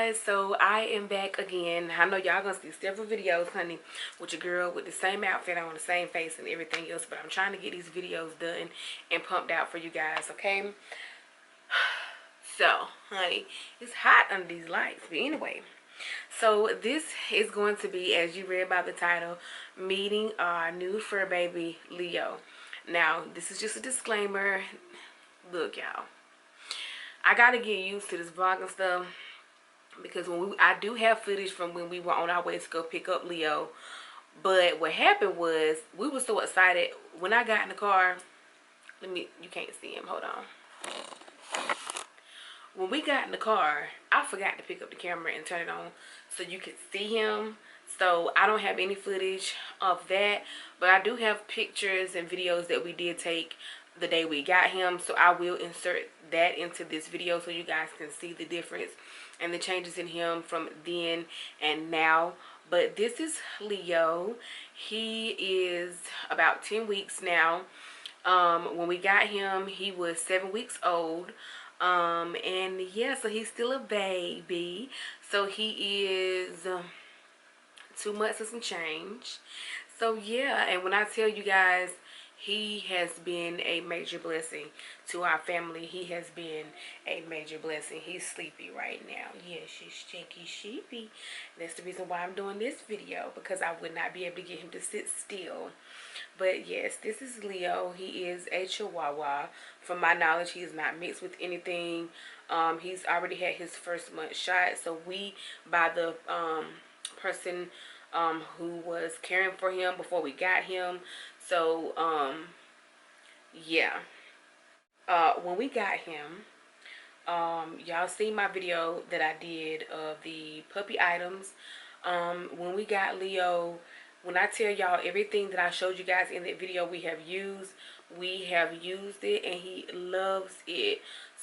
guys, so I am back again. I know y'all gonna see several videos, honey, with your girl with the same outfit on, the same face and everything else, but I'm trying to get these videos done and pumped out for you guys, okay? So, honey, it's hot under these lights, but anyway. So this is going to be, as you read by the title, meeting our new fur baby, Leo. Now, this is just a disclaimer. Look, y'all, I gotta get used to this vlogging stuff, because I do have footage from when we were on our way to go pick up Leo. But what happened was, we were so excited when I got in the car. You can't see him, hold on. When we got in the car, I forgot to pick up the camera and turn it on so you could see him. So I don't have any footage of that, but I do have pictures and videos that we did take the day we got him. So I will insert that into this video so you guys can see the difference and the changes in him from then and now. But this is Leo. He is about 10 weeks now. When we got him, he was 7 weeks old. And yeah, so he's still a baby. So he is 2 months and some change. So yeah, and when I tell you guys, he has been a major blessing to our family. He has been a major blessing. He's sleepy right now. Yes, she's shaky sheepy. That's the reason why I'm doing this video, because I would not be able to get him to sit still. But yes, this is Leo. He is a Chihuahua. From my knowledge, he is not mixed with anything. He's already had his first month shot. So we, by the person who was caring for him before we got him. So yeah, when we got him, y'all seen my video that I did of the puppy items. When we got Leo, when I tell y'all everything that I showed you guys in that video we have used it, and he loves it.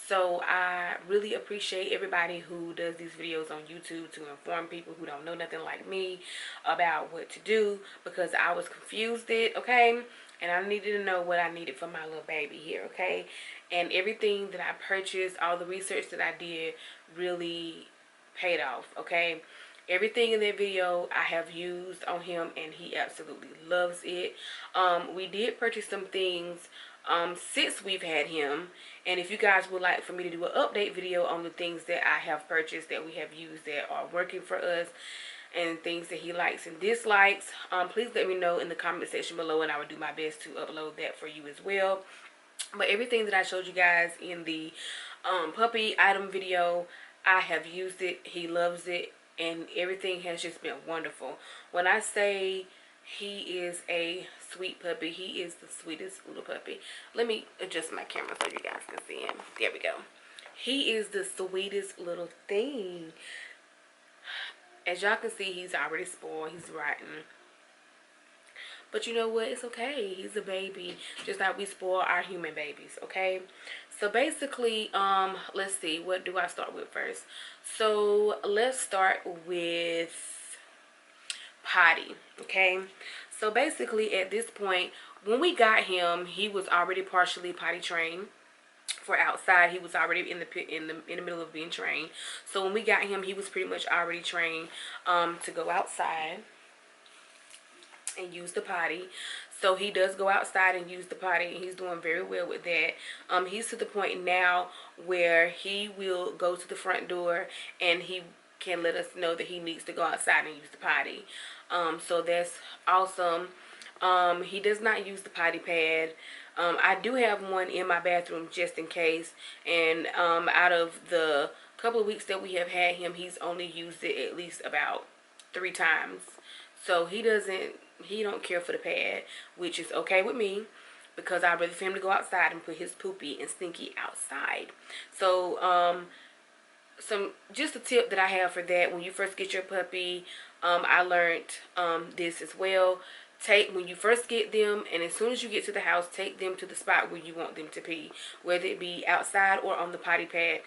So I really appreciate everybody who does these videos on YouTube to inform people who don't know nothing like me about what to do, because I was confused okay? And I needed to know what I needed for my little baby here, okay? And everything that I purchased, all the research that I did really paid off, okay? Everything in that video I have used on him, and he absolutely loves it. We did purchase some things since we've had him, and if you guys would like for me to do an update video on the things that I have purchased that we have used that are working for us, and things that he likes and dislikes, please let me know in the comment section below, and I will do my best to upload that for you as well. But everything that I showed you guys in the puppy item video, I have used it. He loves it, and everything has just been wonderful. When I say he is a sweet puppy, he is the sweetest little puppy. Let me adjust my camera so you guys can see him. There we go. He is the sweetest little thing. As y'all can see, he's already spoiled. He's rotten. But you know what? It's okay. He's a baby, just like we spoil our human babies, okay? So basically, let's see. What do I start with first? So let's start with potty, okay? So basically, at this point, when we got him, he was already partially potty trained. For outside, he was already in the middle of being trained. So when we got him, he was pretty much already trained to go outside and use the potty. So he does go outside and use the potty, and he's doing very well with that. He's to the point now where he will go to the front door and he can let us know that he needs to go outside and use the potty. So that's awesome. He does not use the potty pad. I do have one in my bathroom just in case, and out of the couple of weeks that we have had him, he's only used it at least about 3 times. So he don't care for the pad, which is okay with me, because I'd rather for him to go outside and put his poopy and stinky outside. So just a tip that I have for that: when you first get your puppy, I learned this as well. When you first get them, and as soon as you get to the house, take them to the spot where you want them to pee, whether it be outside or on the potty pad.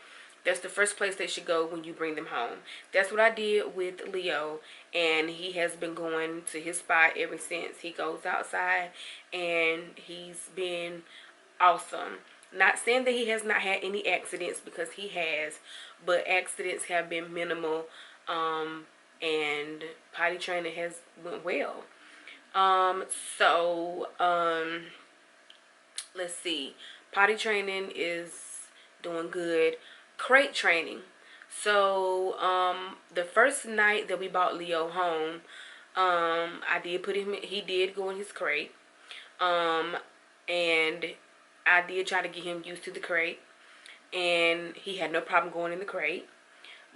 That's the first place they should go when you bring them home. That's what I did with Leo, and he has been going to his spot ever since. He goes outside, and he's been awesome. Not saying that he has not had any accidents, because he has, but accidents have been minimal, and potty training has went well. So let's see. Potty training is doing good. Crate training. So the first night that we brought Leo home, I did put him. He did go in his crate. And I did try to get him used to the crate, and he had no problem going in the crate.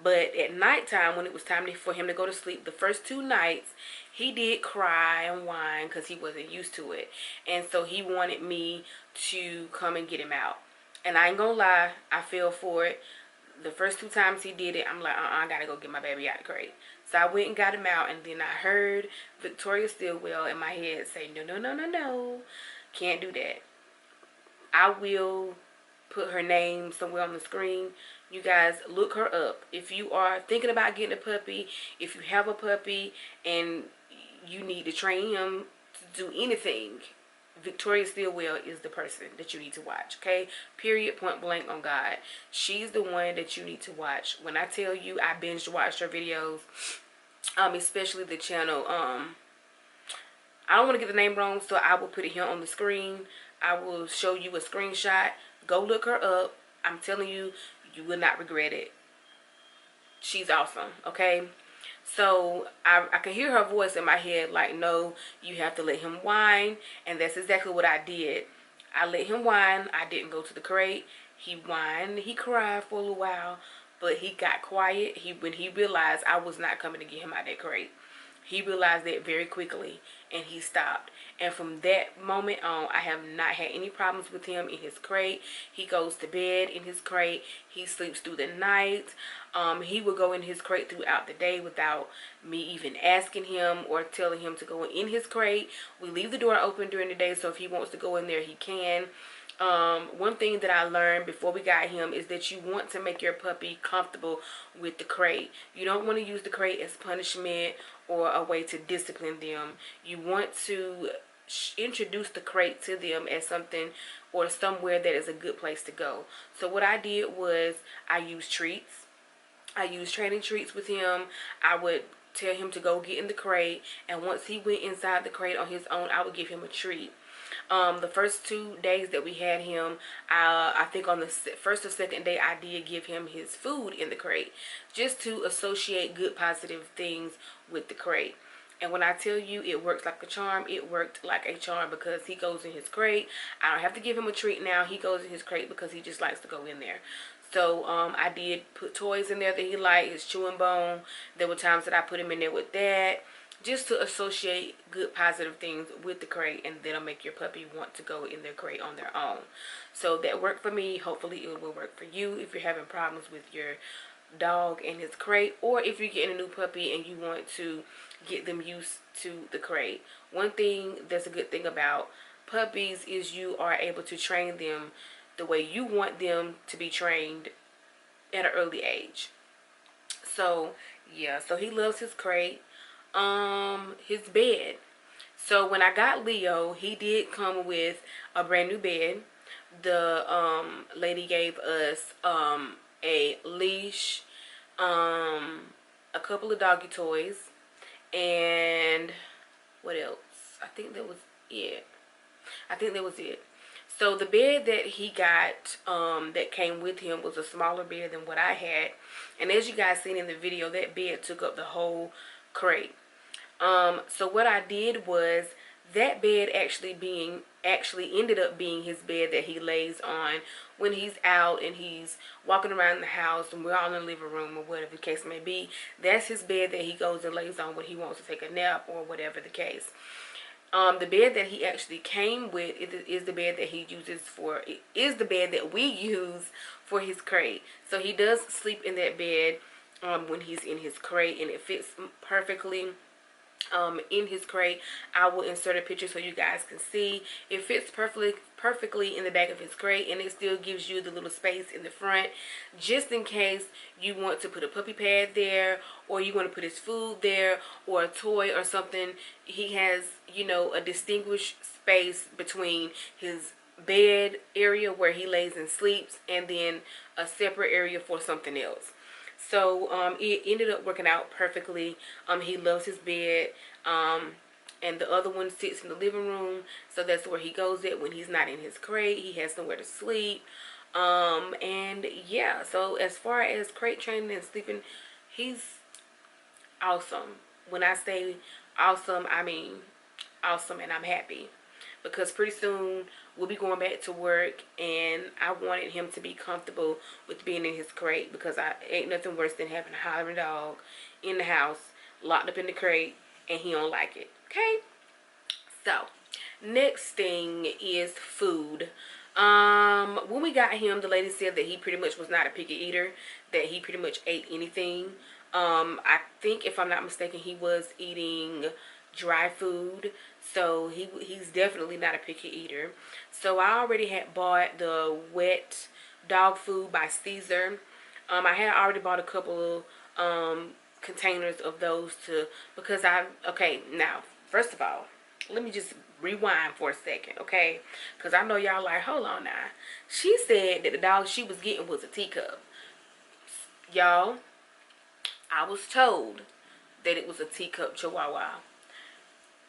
But at nighttime, when it was time for him to go to sleep, the first 2 nights, he did cry and whine because he wasn't used to it. And so he wanted me to come and get him out. And I ain't gonna lie, I fell for it. The first 2 times he did it, I'm like, I gotta go get my baby out of the crate. So I went and got him out, and then I heard Victoria Stillwell in my head say, no, no, no, no, no. Can't do that. I will put her name somewhere on the screen. You guys look her up. If you are thinking about getting a puppy, if you have a puppy and you need to train him to do anything, Victoria Stillwell is the person that you need to watch, okay? Period, point blank on God. She's the one that you need to watch. When I tell you I binge watched her videos, especially the channel, I don't want to get the name wrong, so I will put it here on the screen. I will show you a screenshot. Go look her up. I'm telling you, you will not regret it. She's awesome, okay? So I can hear her voice in my head like, no, you have to let him whine. And that's exactly what I did. I let him whine. I didn't go to the crate. He whined. He cried for a little while, but he got quiet. When he realized I was not coming to get him out of that crate. He realized that very quickly, and he stopped. And from that moment on, I have not had any problems with him in his crate. He goes to bed in his crate. He sleeps through the night. He will go in his crate throughout the day without me even asking him or telling him to go in his crate. We leave the door open during the day, so if he wants to go in there, he can. One thing that I learned before we got him is that you want to make your puppy comfortable with the crate. You don't want to use the crate as punishment or a way to discipline them. You want to introduce the crate to them as something or somewhere that is a good place to go. So what I did was I used treats. I used training treats with him. I would tell him to go get in the crate, and once he went inside the crate on his own, I would give him a treat. The first 2 days that we had him, I think on the first or second day, I did give him his food in the crate, just to associate good positive things with the crate. And when I tell you it works like a charm, it worked like a charm, because he goes in his crate. I don't have to give him a treat now. He goes in his crate because he just likes to go in there. So I did put toys in there that he liked, his chewing bone. There were times that I put him in there with that, just to associate good positive things with the crate, and that'll make your puppy want to go in their crate on their own. So that worked for me. Hopefully it will work for you if you're having problems with your dog in his crate, or if you're getting a new puppy and you want to get them used to the crate. One thing that's a good thing about puppies is you are able to train them the way you want them to be trained at an early age. So yeah, so he loves his crate. His bed. So when I got Leo, he did come with a brand new bed. The lady gave us a leash, a couple of doggy toys, and what else? I think that was it. So the bed that he got, that came with him, was a smaller bed than what I had. And as you guys seen in the video, that bed took up the whole crate. So what I did was, that bed actually ended up being his bed that he lays on when he's out and he's walking around the house and we're all in the living room or whatever the case may be. That's his bed that he goes and lays on when he wants to take a nap or whatever the case. The bed that he actually came with is the bed that he uses for, it is the bed that we use for his crate. So he does sleep in that bed when he's in his crate, and it fits perfectly in his crate. I will insert a picture so you guys can see. It fits perfectly in the back of his crate, and it still gives you the little space in the front, just in case you want to put a puppy pad there, or you want to put his food there, or a toy or something. He has, you know, a distinguished space between his bed area where he lays and sleeps, and then a separate area for something else. So it ended up working out perfectly. He loves his bed. And the other one sits in the living room, so that's where he goes at when he's not in his crate. He has somewhere to sleep. And yeah, so as far as crate training and sleeping, he's awesome. When I say awesome, I mean awesome, and I'm happy because pretty soon we'll be going back to work, and I wanted him to be comfortable with being in his crate because I ain't nothing worse than having a hollering dog in the house, locked up in the crate, and he don't like it. Okay, so next thing is food. When we got him, the lady said that he pretty much was not a picky eater, that he pretty much ate anything. I think if I'm not mistaken, he was eating dry food, so he's definitely not a picky eater. So I already had bought the wet dog food by Caesar. I had already bought a couple of containers of those because okay, now first of all, let me just rewind for a second, okay? Because I know y'all like, hold on now. She said that the dog she was getting was a teacup. Y'all, I was told that it was a teacup Chihuahua.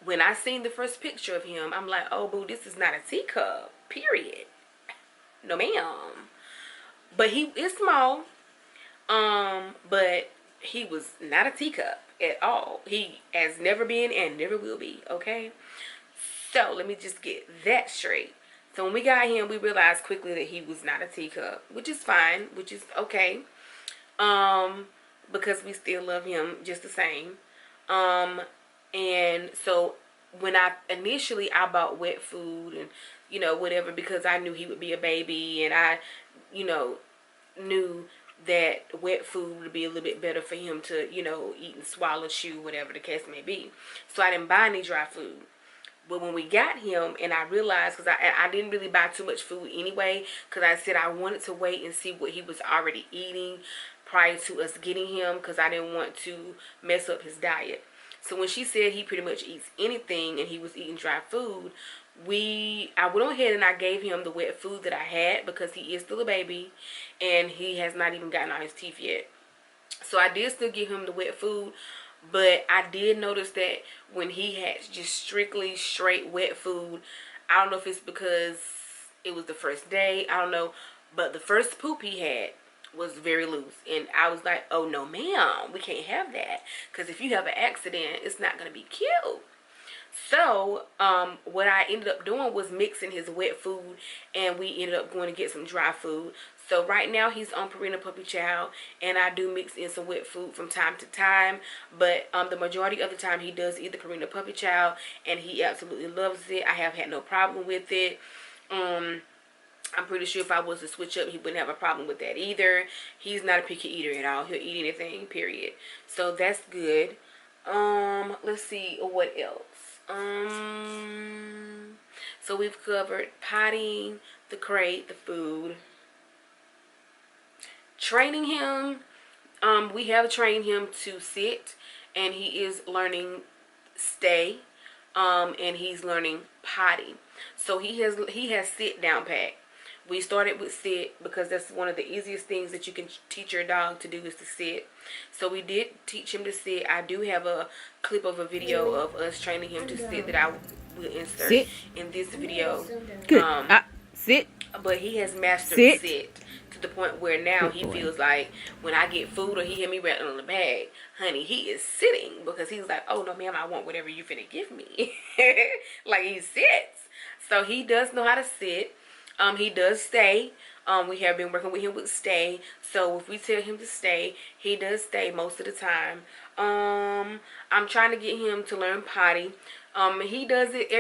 When I seen the first picture of him, I'm like, oh, boo, this is not a teacup, period. No, ma'am. But he is small, but he was not a teacup at all. He has never been and never will be, okay? So let me just get that straight. So when we got him, we realized quickly that he was not a teacup, which is fine, which is okay. Because we still love him just the same. And so when I bought wet food and, whatever, because I knew he would be a baby, and I, knew that wet food would be a little bit better for him to, eat and swallow, chew, whatever the case may be. So I didn't buy any dry food. But when we got him, and I realized, because I didn't really buy too much food anyway, because I said I wanted to wait and see what he was already eating prior to us getting him, because I didn't want to mess up his diet. So when she said he pretty much eats anything and he was eating dry food, I went ahead and I gave him the wet food that I had, because he is still a baby and he has not even gotten out his teeth yet. So I did still give him the wet food, but I did notice that when he had just strictly straight wet food, I don't know if it's because it was the first day, I don't know, but the first poop he had was very loose, and I was like, oh no ma'am, we can't have that, because if you have an accident, it's not going to be cute. So what I ended up doing was mixing his wet food, and we ended up going to get some dry food. So right now he's on Purina Puppy Chow, and I do mix in some wet food from time to time, but the majority of the time he does eat the Purina Puppy Chow, and he absolutely loves it. I have had no problem with it. I'm pretty sure if I was to switch up, he wouldn't have a problem with that either. He's not a picky eater at all. He'll eat anything, period. So that's good. Let's see what else. So we've covered potting, the crate, the food. Training him. We have trained him to sit, and he is learning stay. And he's learning potty. So he has sit down pat. We started with sit because that's one of the easiest things that you can teach your dog to do, is to sit. So we did teach him to sit. I do have a clip of a video of us training him to sit that I will insert in this video. Good. Sit. But he has mastered sit to the point where now he feels like when I get food or he hear me rattling on the bag, honey, he is sitting, because he's like, oh no ma'am, I want whatever you finna give me. Like, he sits. So he does know how to sit. He does stay. We have been working with him with stay. So if we tell him to stay, he does stay most of the time. I'm trying to get him to learn potty. He does it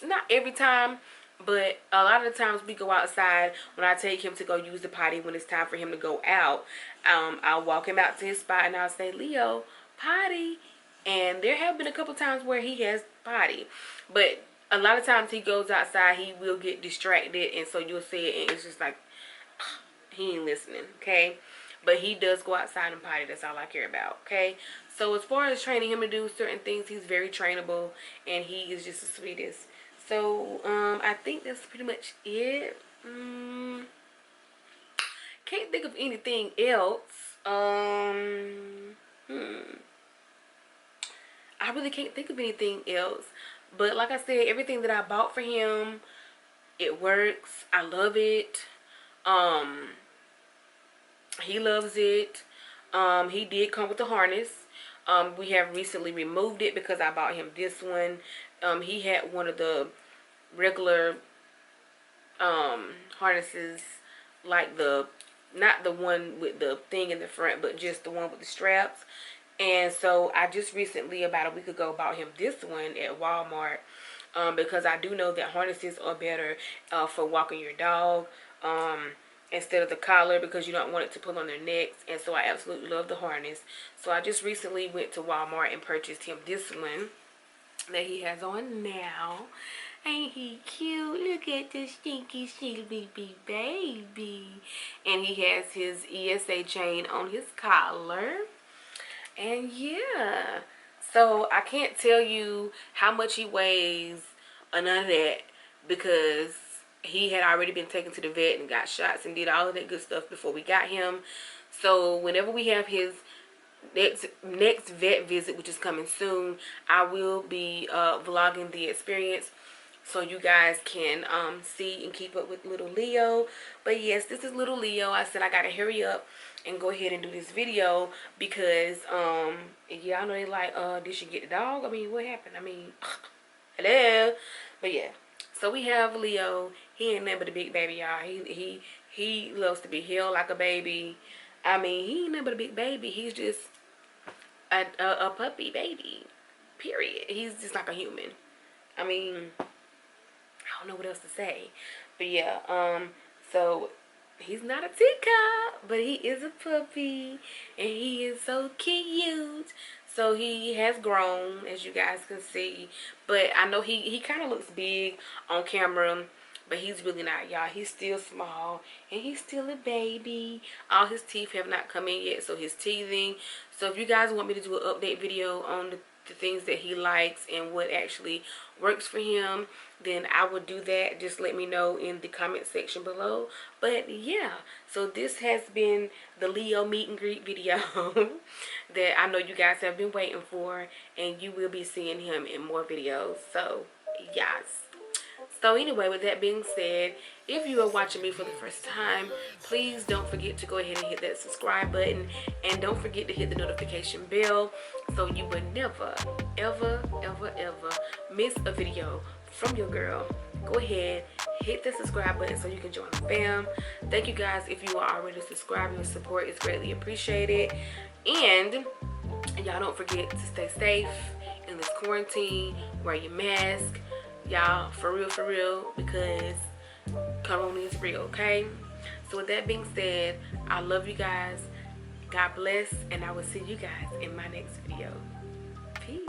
not every time, but a lot of the times we go outside. When I take him to go use the potty, when it's time for him to go out, I'll walk him out to his spot and I'll say, Leo, potty. And there have been a couple times where he has potty, but a lot of times he goes outside, he will get distracted, and so you'll see it, and it's just like, he ain't listening, okay? But he does go outside and potty. That's all I care about, okay? So as far as training him to do certain things, he's very trainable, and he is just the sweetest. So I think that's pretty much it. Can't think of anything else. I really can't think of anything else. But like I said, everything that I bought for him, it works. I love it. He loves it. He did come with the harness. We have recently removed it because I bought him this one. He had one of the regular harnesses, like not the one with the thing in the front, but just the one with the straps. And so I just recently, about a week ago, bought him this one at Walmart, because I do know that harnesses are better for walking your dog, instead of the collar, because you don't want it to pull on their necks. And so I absolutely love the harness. So I just recently went to Walmart and purchased him this one that he has on now. Ain't he cute? Look at the stinky sleepy baby. And he has his ESA chain on his collar. And yeah, so I can't tell you how much he weighs or none of that, because he had already been taken to the vet and got shots and did all of that good stuff before we got him. So whenever we have his next vet visit, which is coming soon, I will be vlogging the experience, so you guys can see and keep up with little Leo. But yes, this is little Leo. I said I gotta hurry up and go ahead and do this video because y'all know they like, did she get the dog? I mean, what happened? I mean, hello. But yeah, so we have Leo. He ain't nothing but a big baby, y'all. He loves to be held like a baby. I mean, he ain't nothing but a big baby. He's just a puppy baby, period. He's just like a human. I mean, I don't know what else to say. But yeah, so he's not a teacup, but he is a puppy, and he is so cute. So he has grown, as you guys can see. But I know he kind of looks big on camera, but he's really not, y'all. He's still small, and he's still a baby. All his teeth have not come in yet, so he's teething. So if you guys want me to do an update video on the things that he likes and what actually works for him, then I will do that. Just let me know in the comment section below. But yeah, so this has been the Leo meet and greet video that I know you guys have been waiting for, and you will be seeing him in more videos. So yes. So anyway, with that being said, if you are watching me for the first time, please don't forget to go ahead and hit that subscribe button, and don't forget to hit the notification bell so you would never, ever, ever, ever miss a video from your girl. Go ahead, hit the subscribe button so you can join the fam. Thank you guys if you are already subscribed. Your support is greatly appreciated. And y'all don't forget to stay safe in this quarantine. Wear your mask. Y'all, for real, because corona is real, okay? So with that being said, I love you guys. God bless, and I will see you guys in my next video. Peace.